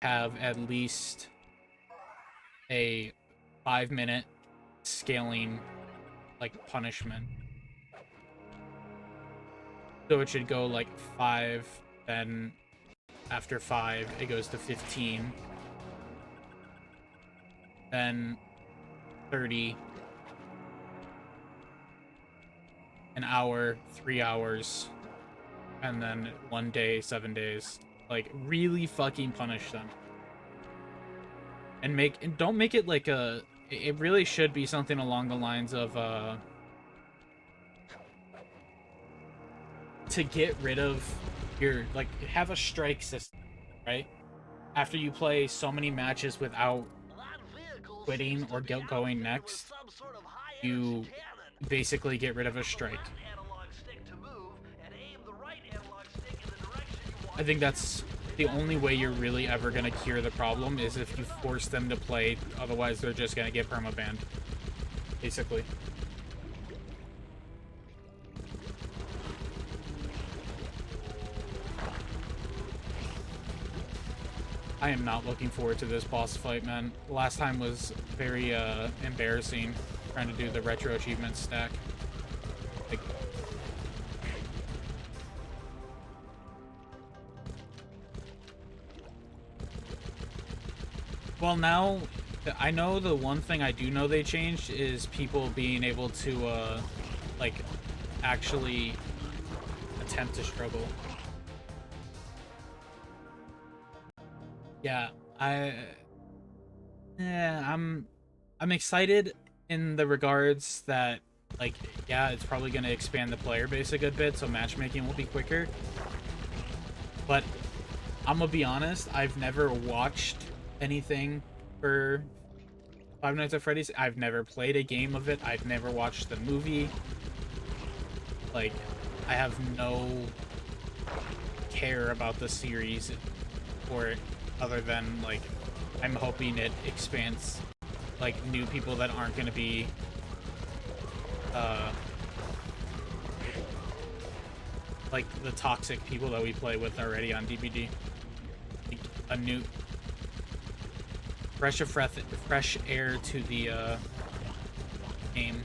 have at least a 5-minute scaling like punishment. So it should go like 5, then after 5 it goes to 15, then 30, an hour, 3 hours, and then 1 day, 7 days. Like, really fucking punish them. And don't make it like a... It really should be something along the lines of, to get rid of your... Like, have a strike system, right? After you play so many matches without quitting or going next, you basically get rid of a strike. I think that's the only way you're really ever going to cure the problem, is if you force them to play. Otherwise, they're just going to get permabanned, basically. I am not looking forward to this boss fight, man. Last time was very embarrassing, trying to do the retro achievement stack. Like, well, now, I know the one thing I do know they changed is people being able to, like, actually attempt to struggle. Yeah, I'm excited in the regards that, like, yeah, it's probably going to expand the player base a good bit, so matchmaking will be quicker. But I'm gonna be honest, I've never watched anything for Five Nights at Freddy's. I've never played a game of it. I've never watched the movie. Like, I have no care about the series for it, other than, like, I'm hoping it expands, like, new people that aren't going to be, like, the toxic people that we play with already on DBD. Like, a new, fresh air to the, game.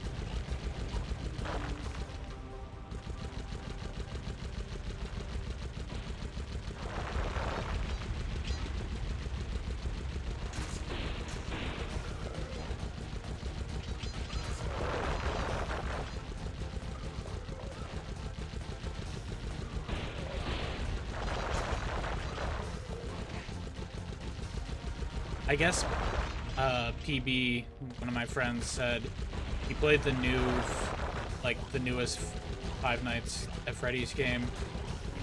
I guess PB, one of my friends, said he played the newest Five Nights at Freddy's game,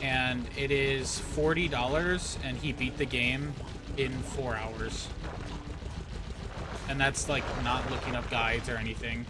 and it is $40, and he beat the game in 4 hours. And that's, like, not looking up guides or anything.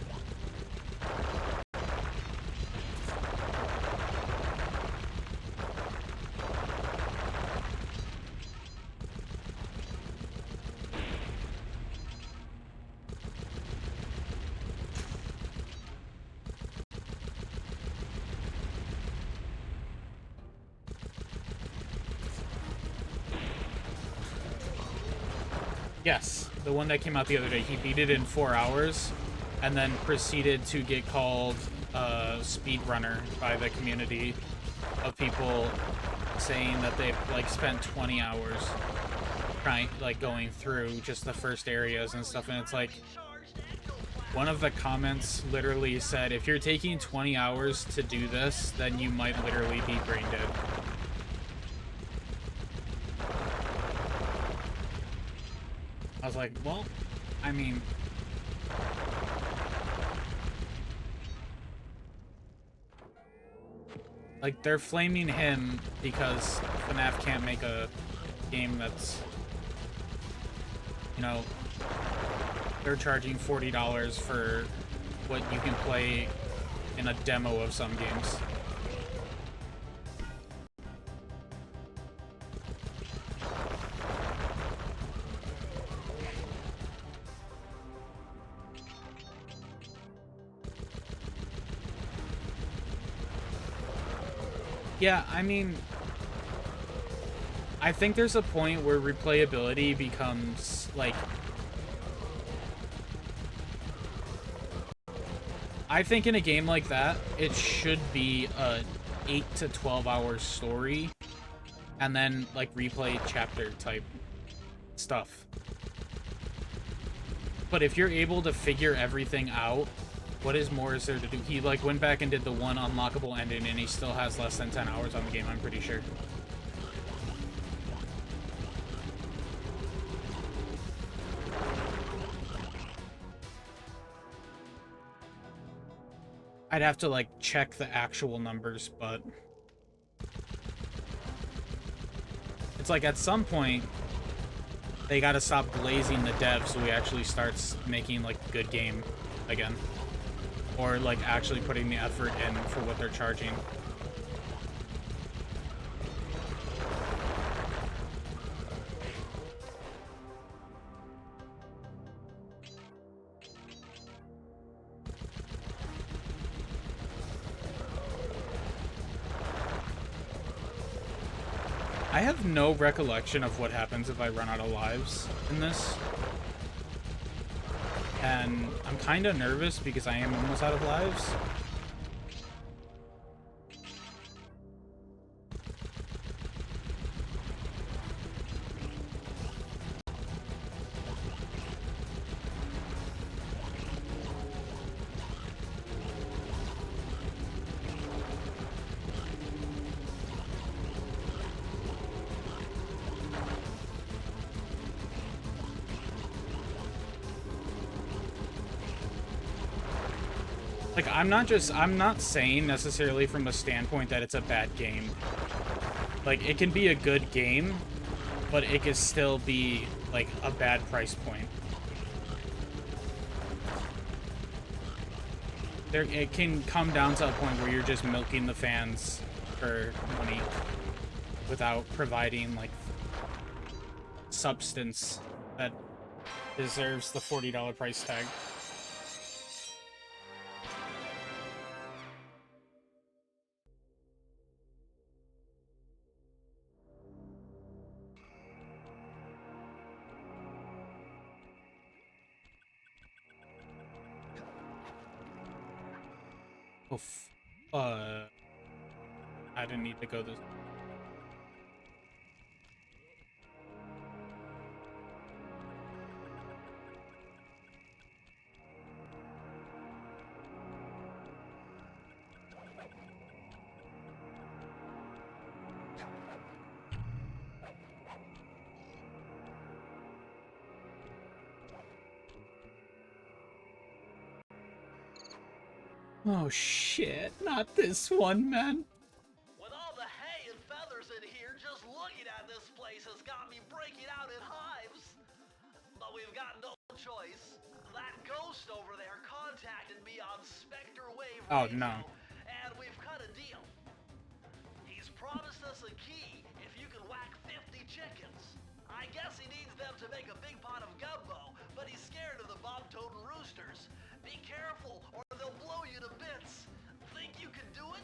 Yes, the one that came out the other day. He beat it in 4 hours, and then proceeded to get called speedrunner by the community of people saying that they've, like, spent 20 hours trying, like, going through just the first areas and stuff. And it's like, one of the comments literally said, if you're taking 20 hours to do this, then you might literally be brain dead. I was like, well, I mean, like, they're flaming him because FNAF can't make a game that's, you know, they're charging $40 for what you can play in a demo of some games. Yeah, I mean, I think there's a point where replayability becomes, like... I think in a game like that, it should be a 8 to 12 hour story, and then, like, replay chapter type stuff. But if you're able to figure everything out, what is more is there to do? He, like, went back and did the one unlockable ending, and he still has less than 10 hours on the game, I'm pretty sure. I'd have to, like, check the actual numbers, but... It's like, at some point, they gotta stop glazing the dev so he actually starts making, like, a good game again. Or, like, actually putting the effort in for what they're charging. I have no recollection of what happens if I run out of lives in this. And I'm kind of nervous because I am almost out of lives. Like, I'm not saying necessarily from the standpoint that it's a bad game. Like, it can be a good game, but it can still be, like, a bad price point. It can come down to a point where you're just milking the fans for money without providing, like, substance that deserves the $40 price tag. I didn't need to go this. Oh shit, not this one, man. With all the hay and feathers in here, just looking at this place has got me breaking out in hives. But we've got no choice. That ghost over there contacted me on Spectre Wave Radio, Oh no. and we've cut a deal. He's promised us a key if you can whack 50 chickens. I guess he needs them to make a big pot of gumbo, but he's scared of the bob-toting roosters. Be careful, or they'll blow you to bits. Think you can do it?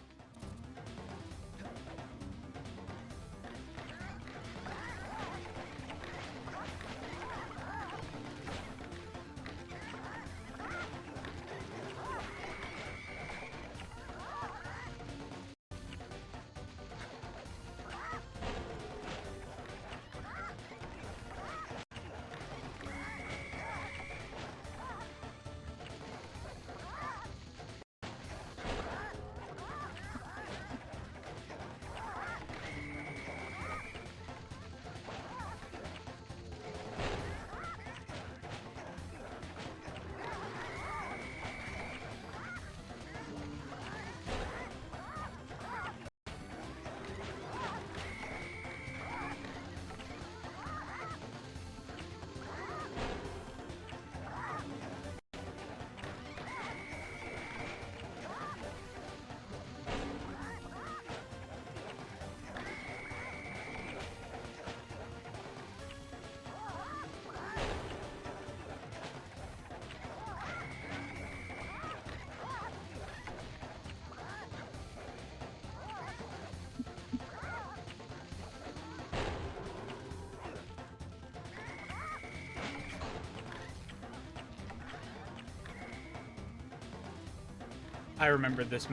I remember this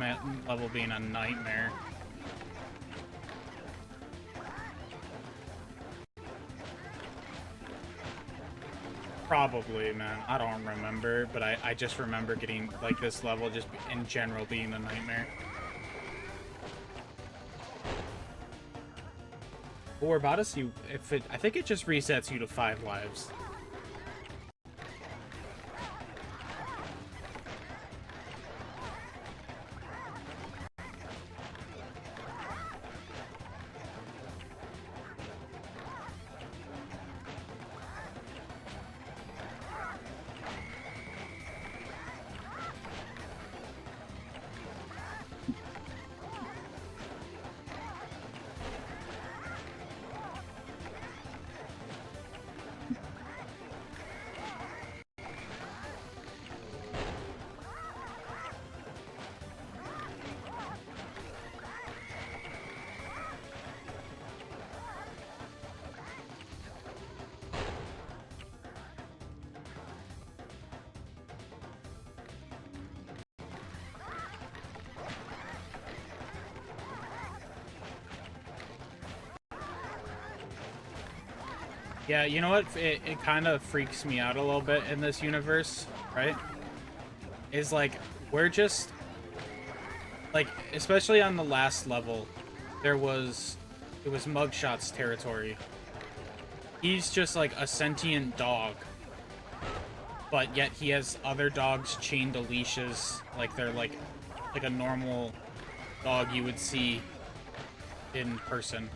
level being a nightmare. Probably, man. I don't remember, but I just remember getting, like, this level just in general being a nightmare. But we're about to see if it... I think it just resets you to 5 lives. Yeah, you know what? It kind of freaks me out a little bit in this universe, right? Is like, we're just... Like, especially on the last level, it was Mugshot's territory. He's just like a sentient dog. But yet he has other dogs chained to leashes, like they're like a normal dog you would see in person.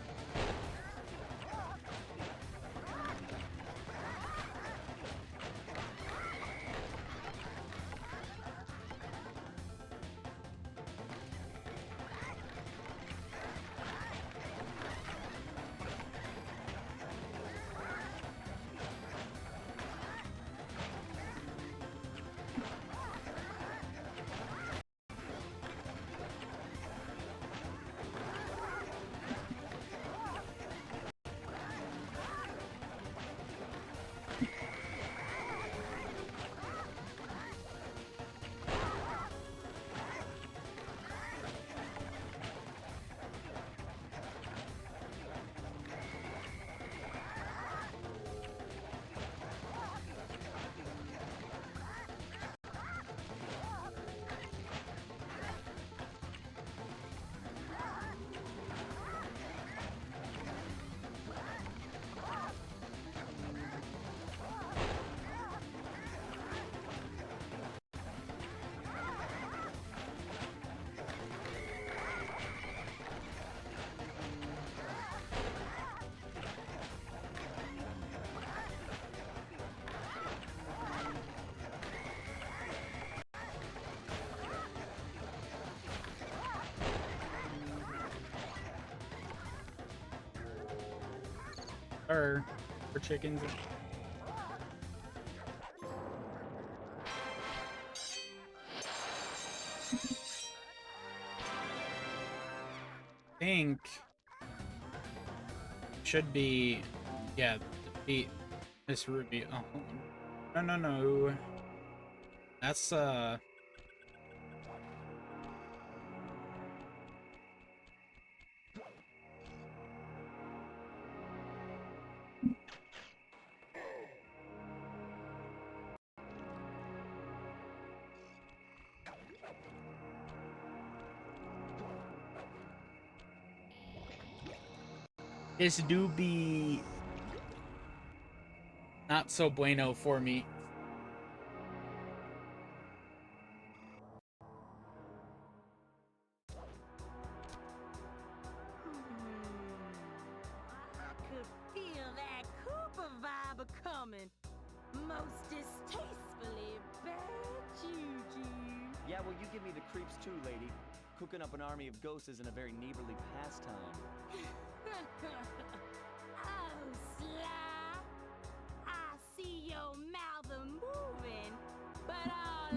For chickens. Think should be, yeah, be Miss Ruby. Oh, no. That's this do be not so bueno for me. I could feel that Cooper vibe coming. Most distastefully bad juju. Yeah, well, you give me the creeps too, lady. Cooking up an army of ghosts isn't a very neighborly pastime. Oh, Sly. I see your mouth moving, but all I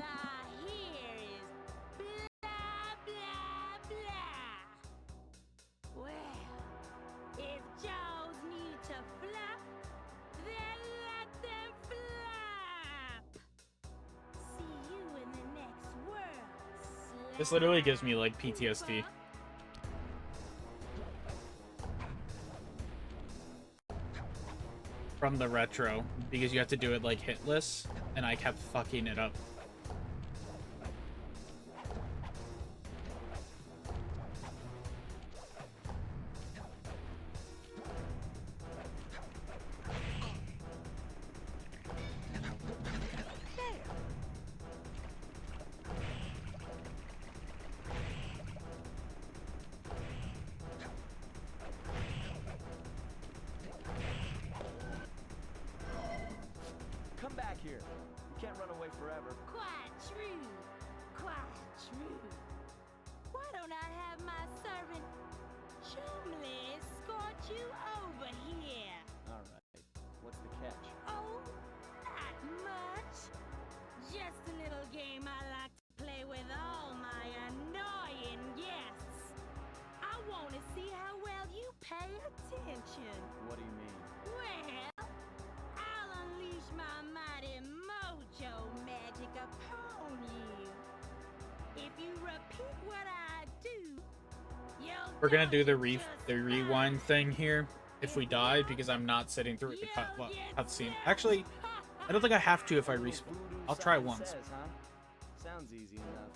hear is blah, blah, blah. Well, if jaws need to flap, then let them flap. See you in the next world, Sly. This literally gives me like PTSD. From the retro, because you have to do it like hitless, and I kept fucking it up. Come back here. You can't run away forever. Quite true. Quite true. Why don't I have my servant Chumley escort you over here? All right. What's the catch? Oh, not much. Just a little game I like to play with all my annoying guests. I want to see how well you pay attention. What do you mean? Well, I'll unleash my mighty mojo magic upon you. If you repeat what I do, you'll We're gonna do the dodge just rewind fine. thing here if we die, because I'm not sitting through the cutscene. Actually, I don't think I have to if I respawn. Voodoo I'll try sign once. says, huh? Sounds easy enough.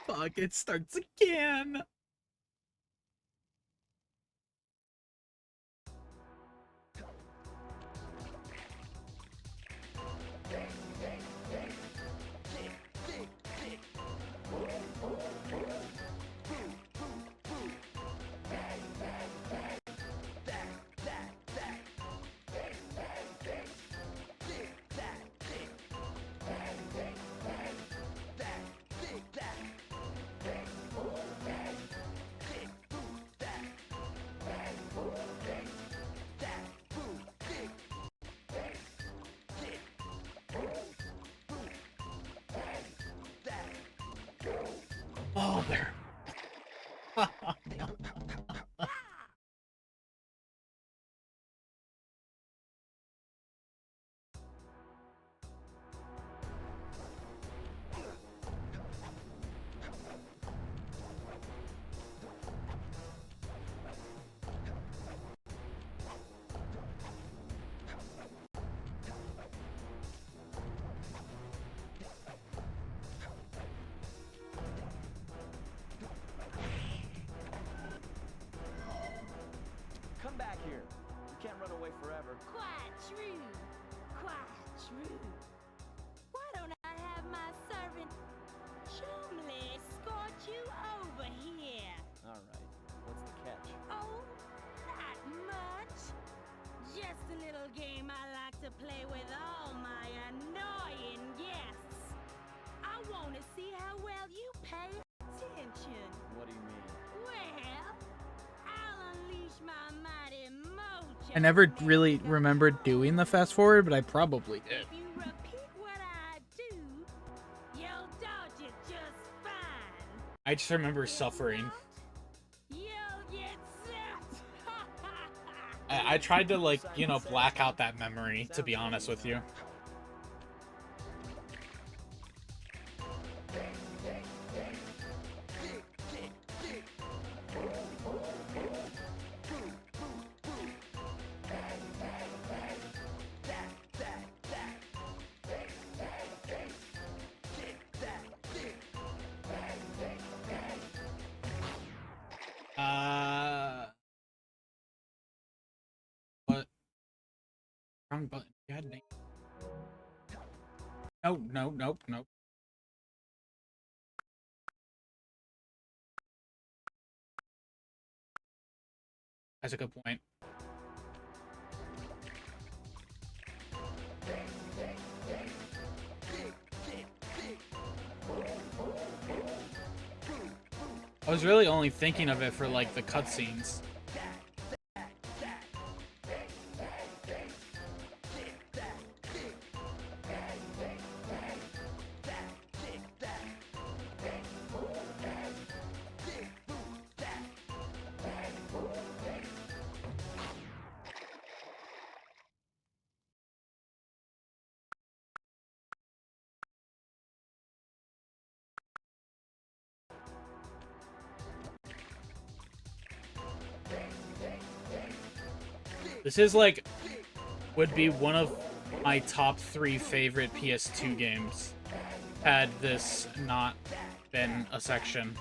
Fuck, it starts again. Oh, there. Come back here. You can't run away forever. Quite true. Quite true. Why don't I have my servant Chumley escort you over here? All right. What's the catch? Oh, not much. Just a little game I like to play with all my annoying guests. I want to see how well you pay attention. What do you mean? Well, I'll unleash my mighty mojo. I never magic really remembered doing the fast forward, but I probably did. If you repeat what I do, you'll dodge it just fine. I just remember suffering. You'll get set. I tried to, like, you know, black out that memory, to be honest with you. What? wrong button. God dang. No, no, nope, nope. That's a good point. I was really only thinking of it for, like, the cutscenes. This is, like, would be one of my top 3 favorite PS2 games had this not been a section.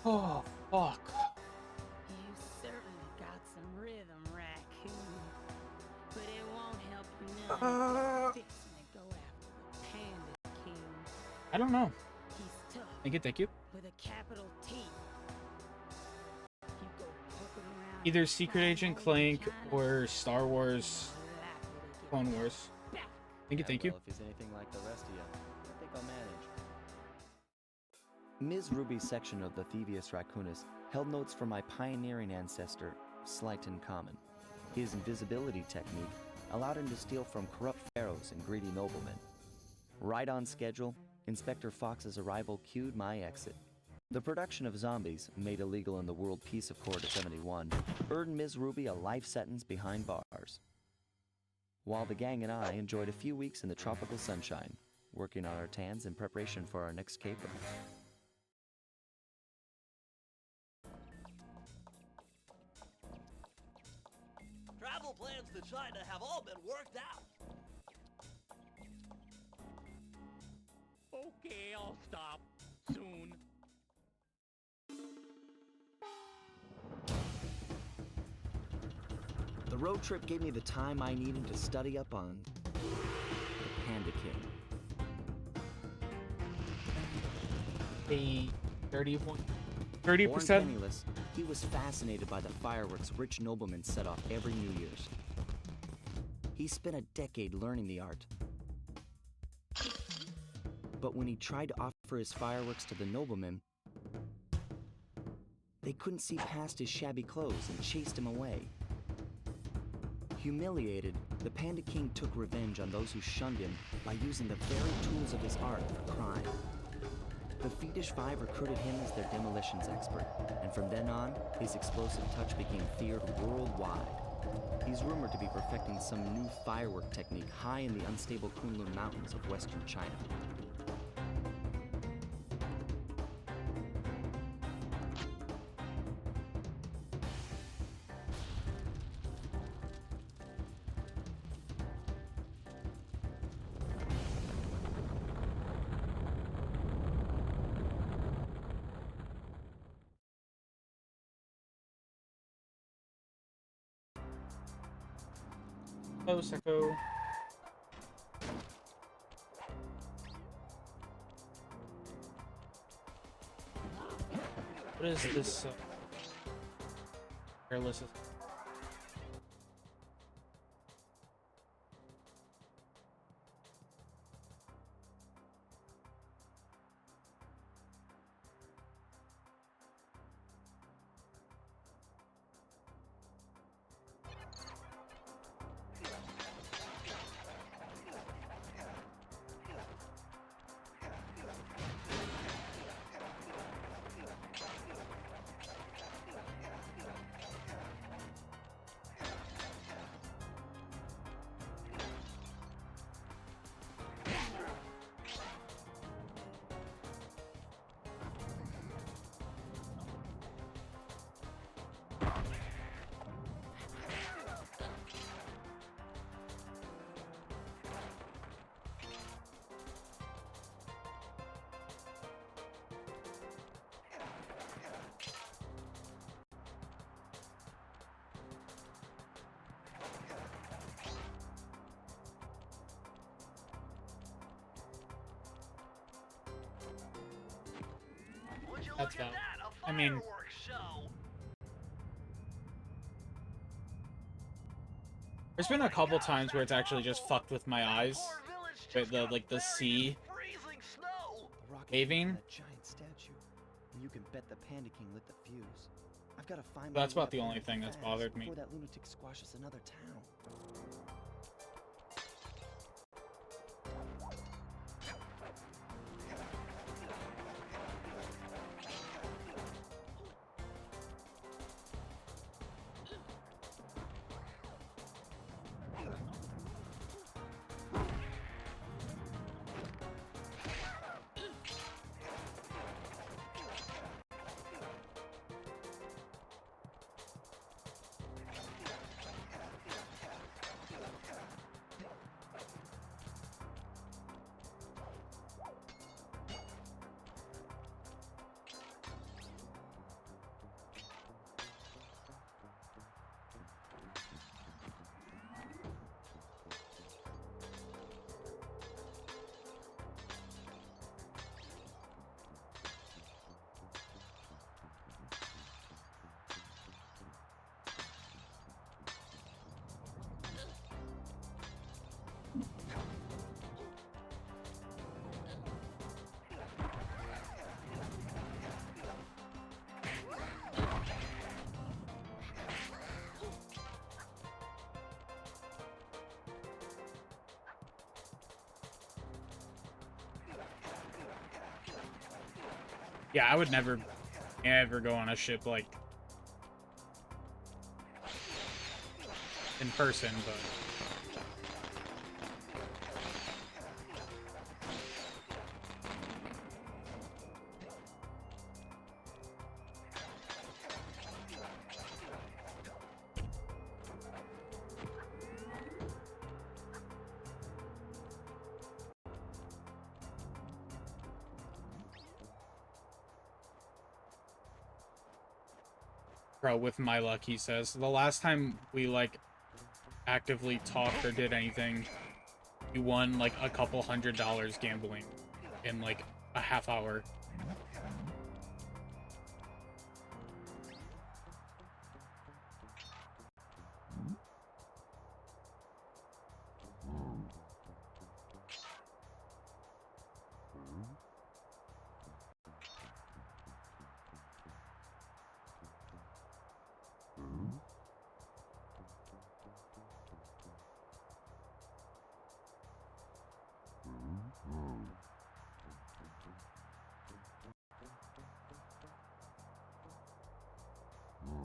Oh, fuck. You certainly got some rhythm, Raccoon. But it won't help you none. Fixing to go after the Panda King. I don't know. He's tough. Thank you, thank you. With a capital T. You go poking around Either Secret Agent Clank or Star Wars Clone Wars. Thank you, thank you. Well, if he's anything like the rest of you, I think I'll manage. Ms. Ruby's section of the Thievius Raccoonus held notes from my pioneering ancestor, Slighton Common. His invisibility technique allowed him to steal from corrupt pharaohs and greedy noblemen. Right on schedule, Inspector Fox's arrival cued my exit. The production of zombies, made illegal in the World Peace Accord of 71, earned Ms. Ruby a life sentence behind bars. While the gang and I enjoyed a few weeks in the tropical sunshine, working on our tans in preparation for our next caper. Travel plans to China have all been worked out. Okay, I'll stop soon. The road trip gave me the time I needed to study up on the Panda King. A 30%. Born penniless, he was fascinated by the fireworks rich noblemen set off every New Year's. He spent a decade learning the art. But when he tried to offer his fireworks to the noblemen, they couldn't see past his shabby clothes and chased him away. Humiliated, the Panda King took revenge on those who shunned him by using the very tools of his art for crime. The Fiendish Five recruited him as their demolitions expert, and from then on, his explosive touch became feared worldwide. He's rumored to be perfecting some new firework technique high in the unstable Kunlun Mountains of western China. Oh, Seko. What is this? Careless. Would you That's look at valid. that? A I mean- fireworks show. There's been a couple times where it's actually just fucked with my eyes. Poor village But just the got like the buried sea in freezing snow. The rocket waving. that giant statue, and you can bet the Panda King lit the fuse. I've got to find. That's my way about the up only there thing that's fast bothered me. before that lunatic squashes another town. Yeah, I would never ever go on a ship like in person, but bro, with my luck, he says. The last time we, like, actively talked or did anything, we won, like, a couple $100 gambling in, like, a half hour.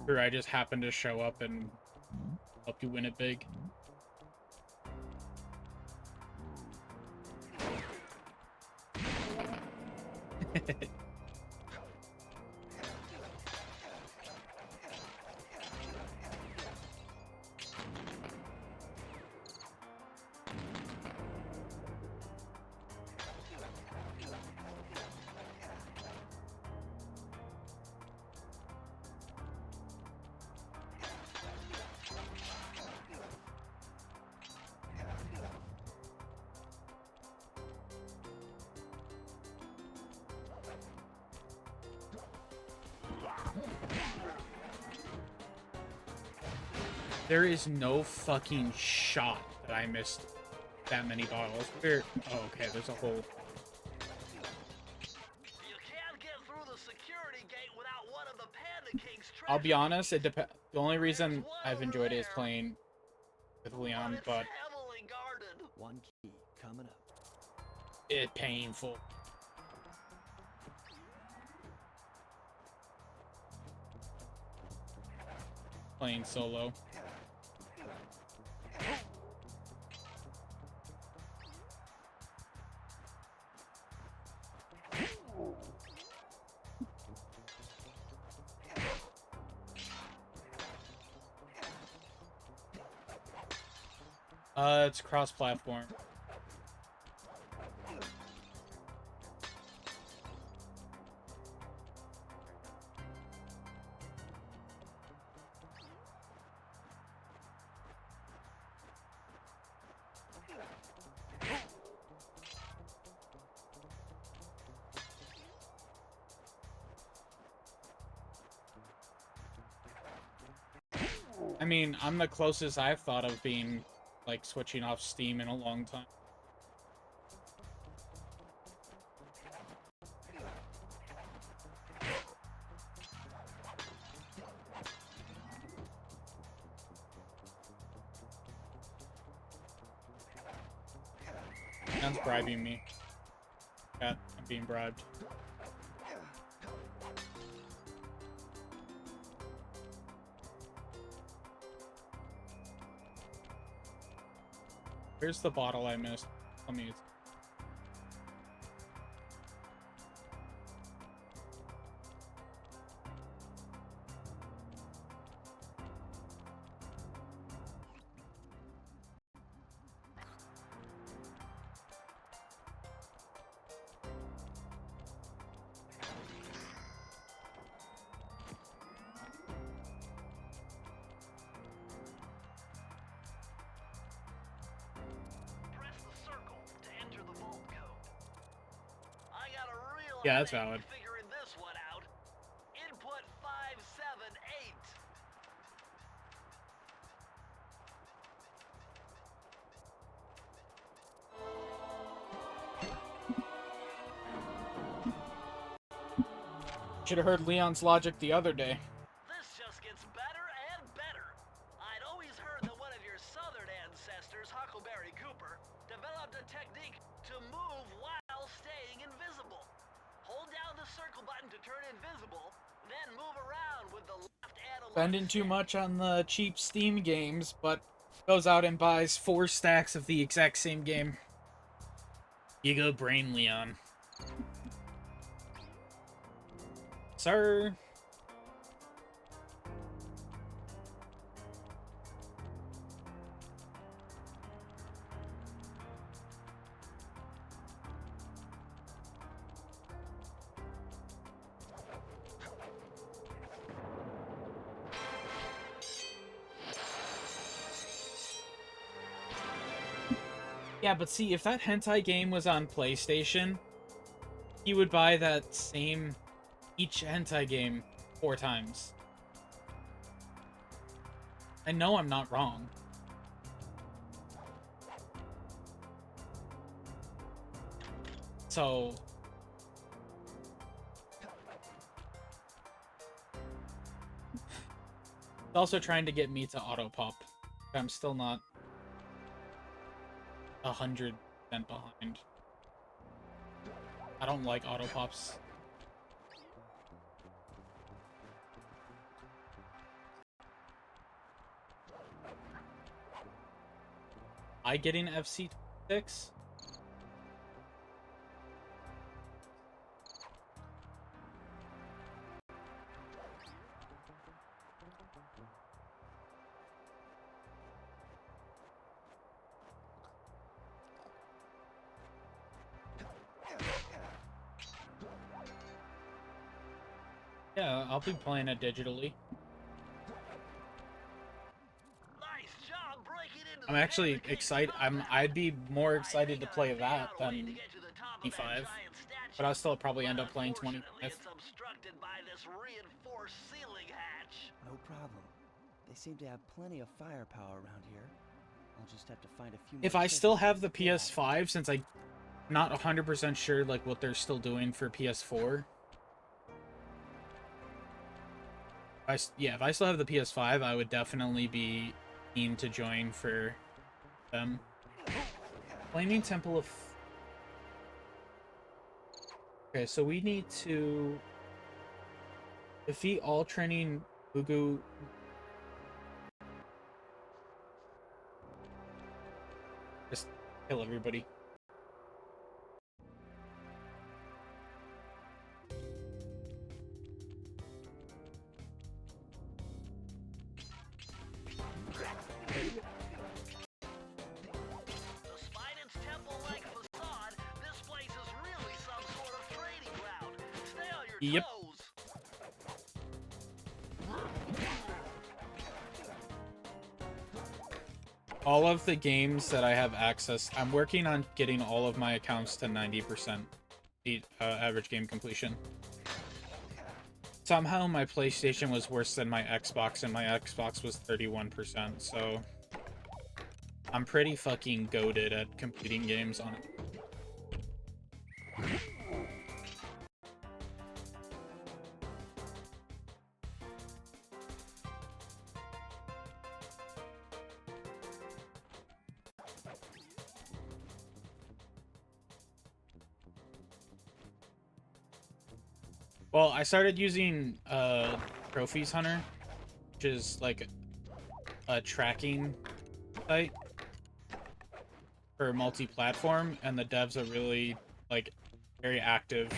Or I just happened to show up and help you win it big. There is no fucking shot that I missed that many bottles. Where? Oh, okay, there's a hole. You can't get through the security gate without one of the Panda King's treasure I'll be honest, it keys. depends. The only reason There's one I've over enjoyed it is there, playing with Leon, it's but heavily guarded. One key coming up. it's painful. Playing solo. It's cross-platform. I mean, I'm the closest I've thought of being, like, switching off Steam in a long time. Sounds bribing me. Yeah, I'm being bribed. Where's the bottle I missed? Tell me. Press the circle to enter the vault code. I got a real Yeah, that's headache valid. figuring this one out. Input 578. Should have heard Leon's logic the other day. This just gets better and better. I'd always heard that one of your southern ancestors, Huckleberry Cooper, developed a technique to move while staying invisible. Hold down the circle button to to turn invisible, then move around with the left and left Spending too stick. much on the cheap Steam games, but goes out and buys 4 stacks of the exact same game. You go brain, Leon. Sir. Yeah, but see, if that hentai game was on PlayStation, he would buy that same each hentai game 4 times. I know I'm not wrong. So... It's also trying to get me to auto-pop. I'm still not 100% behind. I don't like auto-pops. I getting FC6? Yeah, I'll be playing it digitally. Nice job breaking into I'm the actually barricade excited. compound. I'd be more I excited think to play I figured that out a way to than get to the top of that 25. giant statue, But I'll still probably end but up playing unfortunately, 25. it's obstructed by this reinforced ceiling hatch. No problem. They seem to have plenty of firepower around here. I'll just have to find a few. If more I still treasure have the chests to get at. PS5, since I'm not 100% sure like what they're still doing for PS4. If I still have the PS5, I would definitely be keen to join for them. Flaming Temple of... Okay, so we need to defeat all training Ugu. Just kill everybody. Despite its temple-like facade, this place is really some sort of training ground. Stay on your Yep. toes. All of the games that I have access, I'm working on getting all of my accounts to 90% average game completion. Somehow my PlayStation was worse than my Xbox, and my Xbox was 31%, so I'm pretty fucking goated at completing games on it. Well, I started using Trophies Hunter, which is like a tracking site for multi-platform, and the devs are really like very active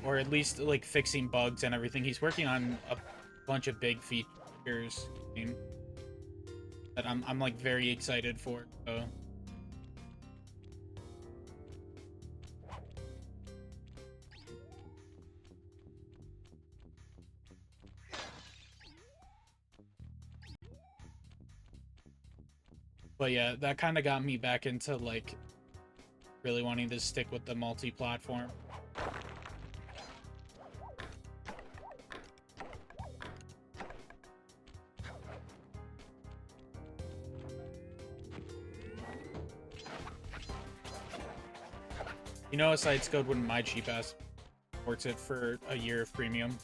or at least like fixing bugs and everything. He's working on a bunch of big features that I'm like very excited for. So. But yeah, that kind of got me back into like really wanting to stick with the multi-platform. You know, a site's good when my cheap ass supports it for a year of premium.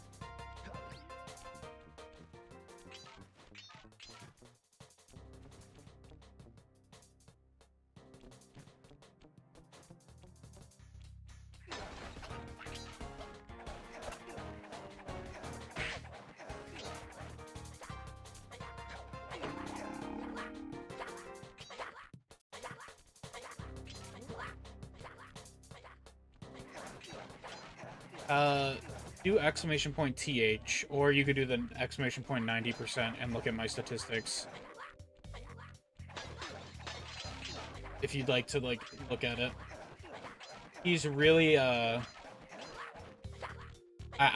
Do exclamation point TH, or you could do the exclamation point 90% and look at my statistics. If you'd like to, like, look at it. He's really, I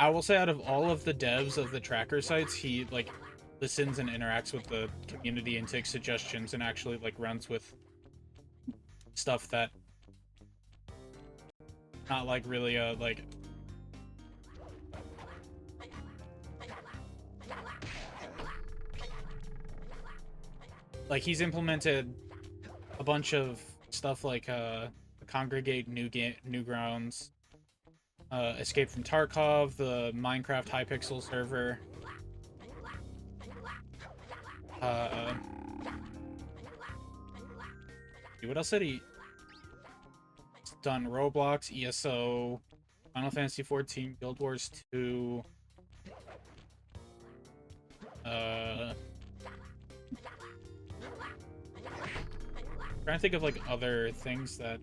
will say out of all of the devs of the tracker sites, he, like, listens and interacts with the community and takes suggestions and actually, like, runs with stuff that not, like, really, like, he's implemented a bunch of stuff like, Congregate Newgrounds, Escape from Tarkov, the Minecraft Hypixel server. What else did he? He's done Roblox, ESO, Final Fantasy 14, Guild Wars 2. Trying to think of, like, other things that.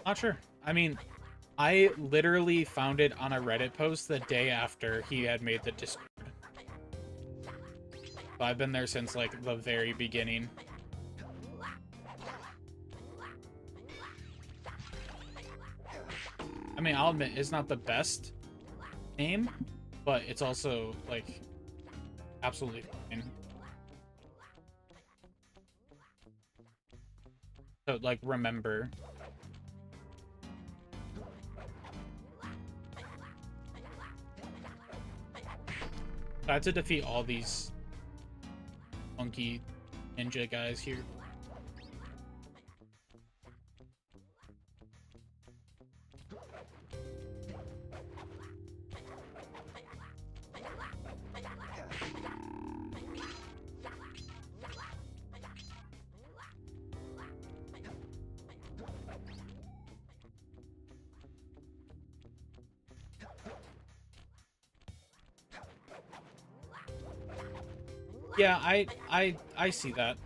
Not sure. I mean, I literally found it on a Reddit post the day after he had made the Discord. So I've been there since, like, the very beginning. I mean, I'll admit, it's not the best name, but it's also, like, absolutely fine. So, like, remember. I had to defeat all these funky ninja guys here. Yeah, I see that.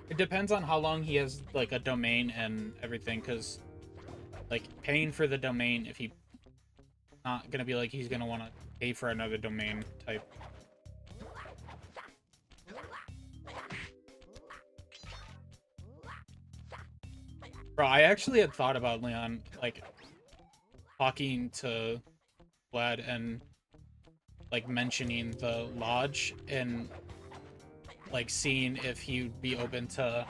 It depends on how long he has, like, a domain and everything, because, like, paying for the domain, if he not gonna be like he's gonna want to pay for another domain type. Bro, I actually had thought about, Leon, like, talking to Vlad and, like, mentioning the lodge and, like, seeing if he'd be open to,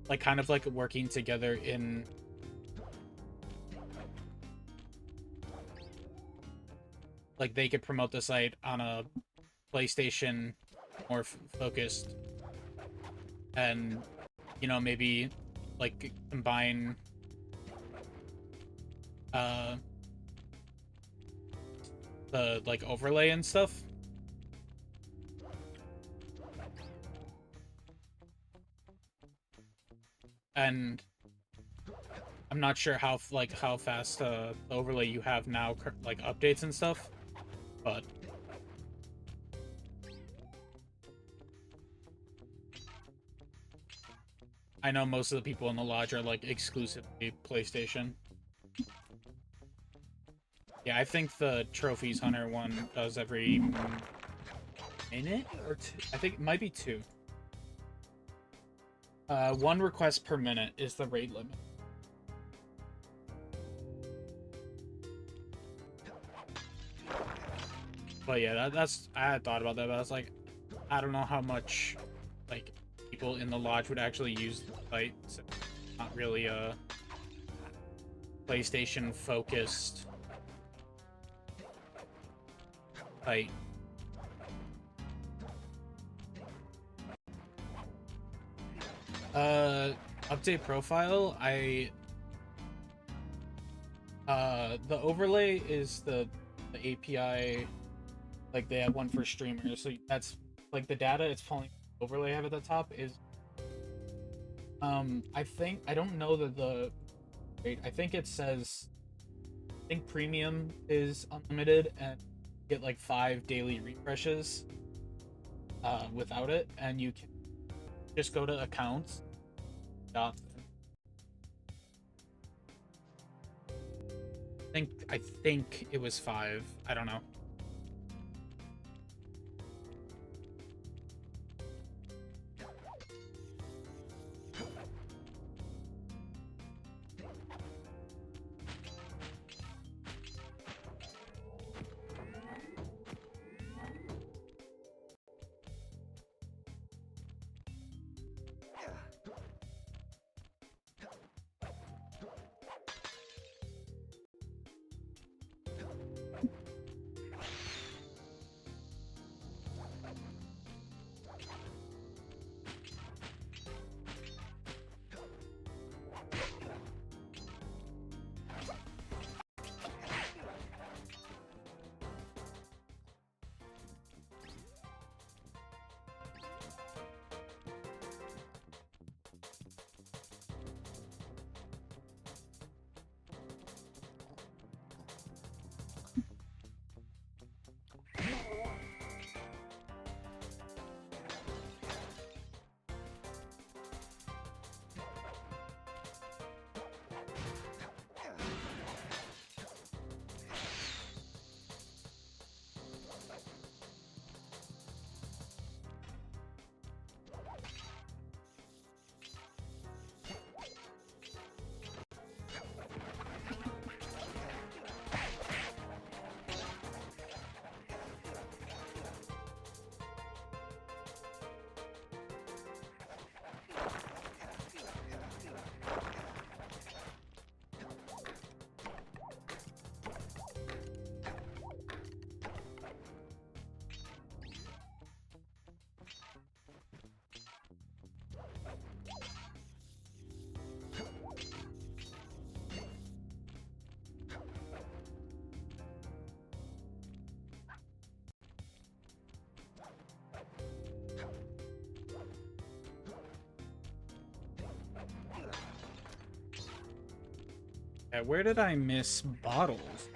like, kind of, like, working together in, like, they could promote the site on a PlayStation more focused, and, you know, maybe, like, combine the, like, overlay and stuff. And I'm not sure how fast the overlay you have now, like, updates and stuff, but I know most of the people in the lodge are, like, exclusively PlayStation. Yeah, I think the Trophies Hunter one does every minute or two. I think it might be 2. 1 request per minute is the rate limit. But yeah, that's I had thought about that, but I was like, I don't know how much, like, people in the lodge would actually use the site. So not really a PlayStation focused site. Update profile. The overlay is the API. Like, they have one for streamers, so that's, like, the data it's pulling. Overlay I have at the top is, I think, I don't know that the, wait, I think it says think premium is unlimited and get like 5 daily refreshes without it, and you can just go to accounts. I think it was 5. I don't know. Yeah, where did I miss bottles?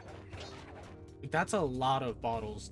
Like, that's a lot of bottles.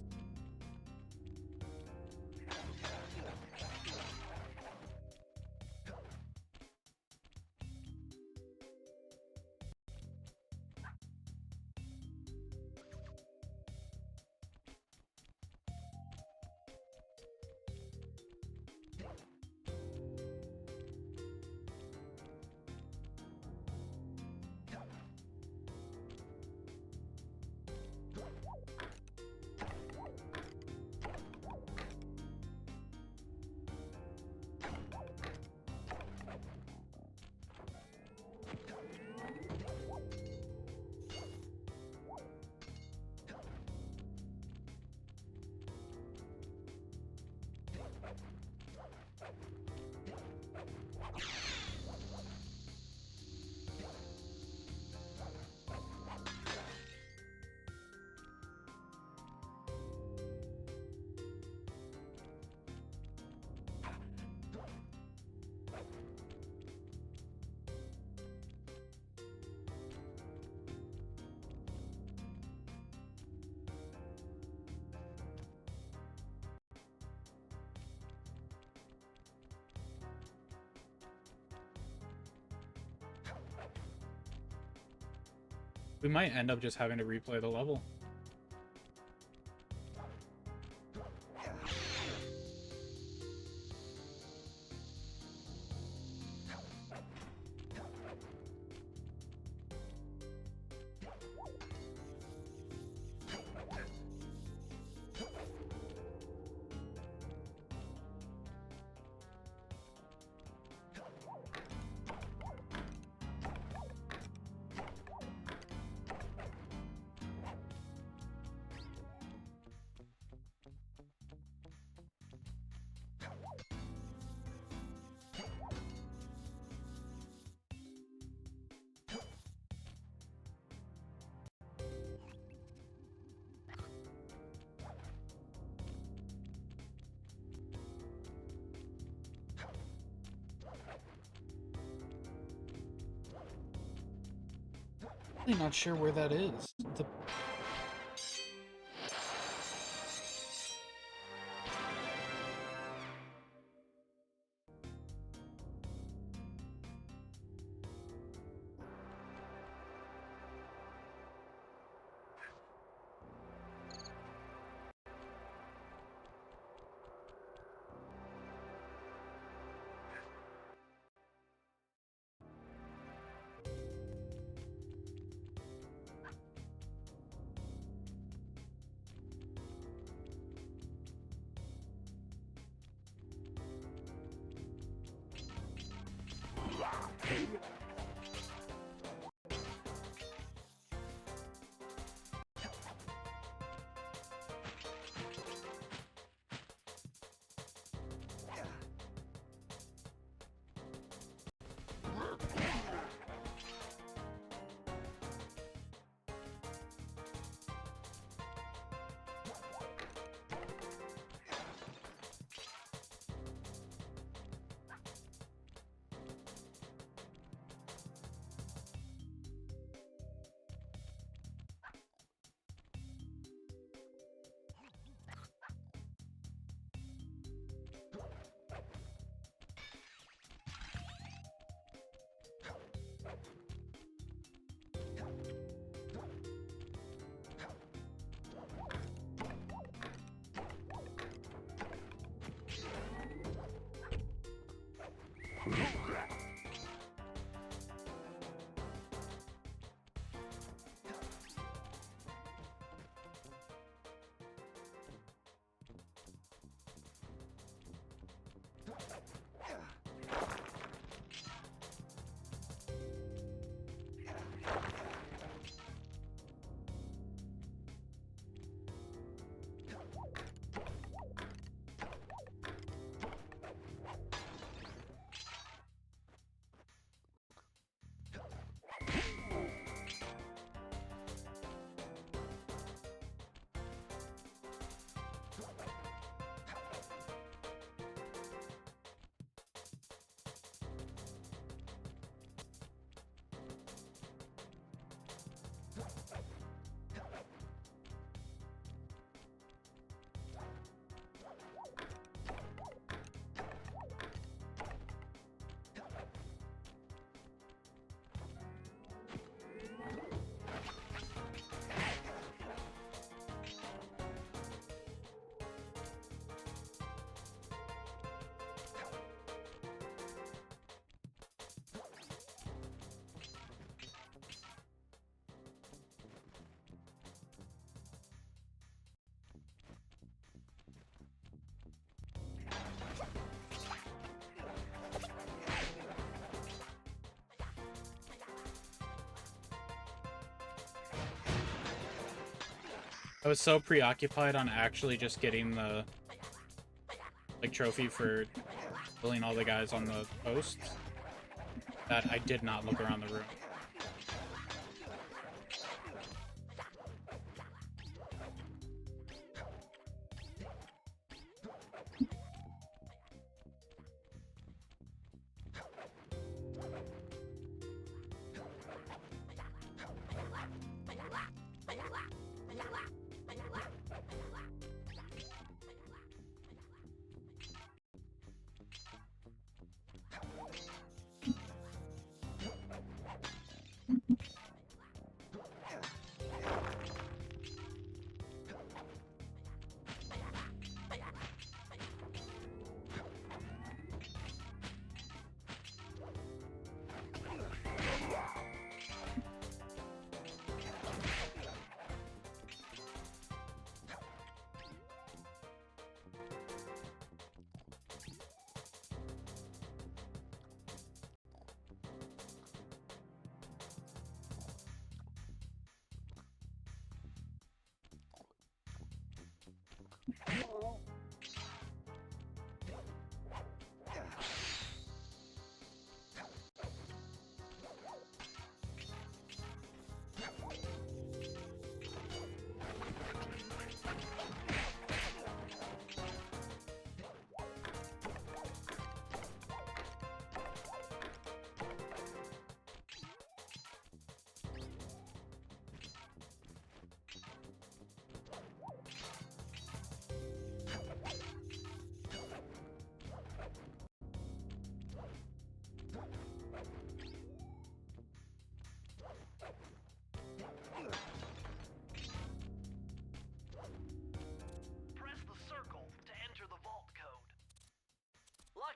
We might end up just having to replay the level. Really not sure where that is. I was so preoccupied on actually just getting the like trophy for killing all the guys on the posts that I did not look around the room.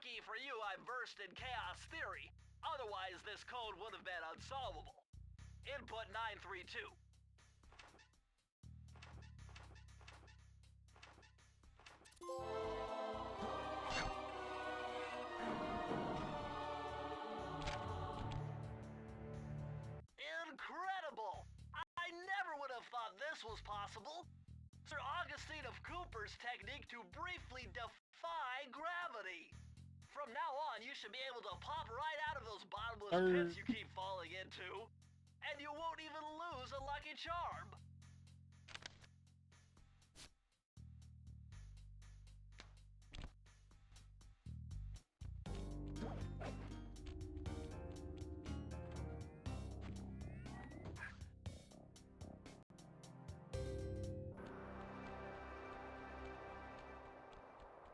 Lucky for you, I'm versed in chaos theory. Otherwise, this code would have been unsolvable. Input 932. Incredible! I never would have thought this was possible. Sir Augustine of Cooper's technique to briefly defy gravity. From now on, you should be able to pop right out of those bottomless pits you keep falling into, and you won't even lose a lucky charm.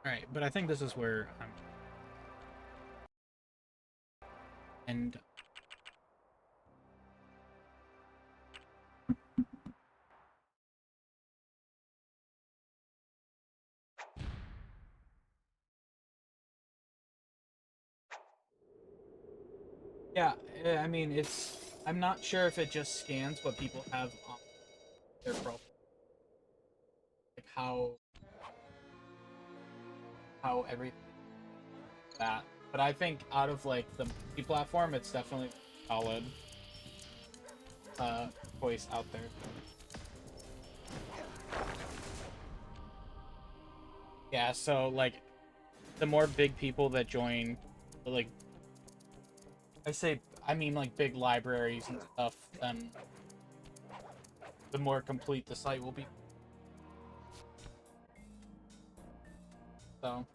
Alright, but I think this is where I'm... And... Yeah, I mean, it's... I'm not sure if it just scans what people have on their profile. Like how everything that. But I think out of like the multi-platform, it's definitely solid choice out there. Yeah, so like the more big people that join, like I mean like big libraries and stuff, then the more complete the site will be. So